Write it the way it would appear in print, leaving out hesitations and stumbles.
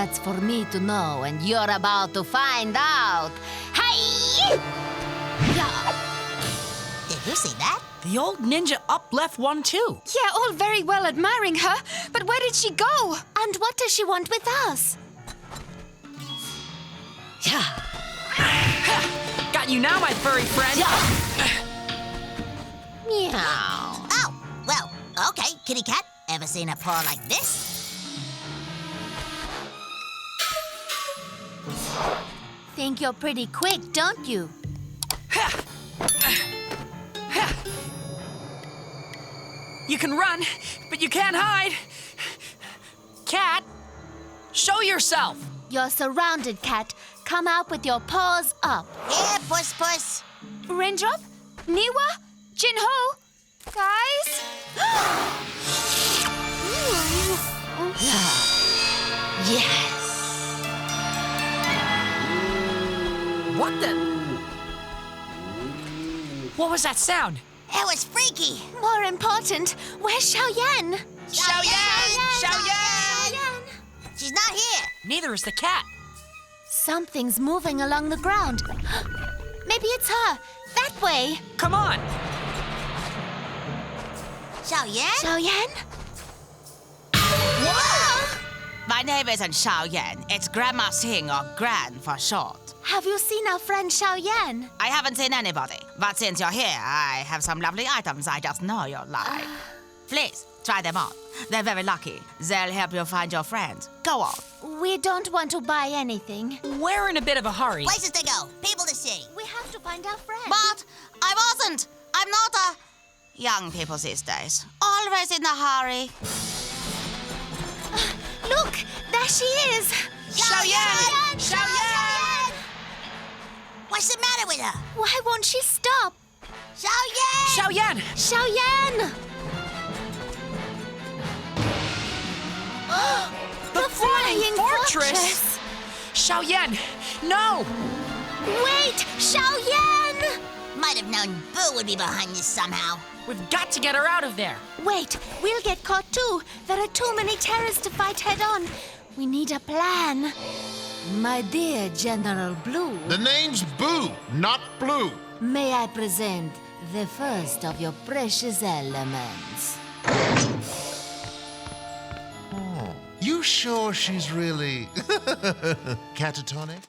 That's for me to know, and you're about to find out. Hey! Yeah. Did you see that? The old ninja up left one too. Yeah, all very well admiring her, but where did she go? And what does she want with us? Yeah. Got you now, my furry friend. Meow. Oh, well, okay, kitty cat. Ever seen a paw like this? Think you're pretty quick, don't you? You can run, but you can't hide. Cat, show yourself. You're surrounded, Cat. Come out with your paws up. Here, puss puss. Raindrop? Niwa? Jinho? Guys? Yes. What the? What was that sound? It was freaky. More important, where's Xiaoyan? Xiaoyan! She's not here. Neither is the cat. Something's moving along the ground. Maybe it's her. That way. Come on. Xiaoyan? Xiaoyan? Whoa! My name isn't Xiaoyan. It's Grandma Sing, or Gran for short. Have you seen our friend Xiaoyan? I haven't seen anybody, but since you're here, I have some lovely items I just know you'll like. Please, try them on. They're very lucky. They'll help you find your friends. Go on. We don't want to buy anything. We're in a bit of a hurry. Places to go, people to see. We have to find our friend. But I wasn't. I'm not a... Young people these days. Always in a hurry. Look, there she is. Xiaoyan! Xiaoyan! What's the matter with her? Why won't she stop? Xiaoyan! Xiaoyan! Xiaoyan! The flying fortress! Xiaoyan, no! Wait, Xiaoyan! Might have known Boo would be behind this somehow. We've got to get her out of there. Wait, we'll get caught too. There are too many terrorists to fight head-on. We need a plan. My dear General Blue, The name's Boo, not Blue. may I present the first of your precious elements. You sure she's really catatonic?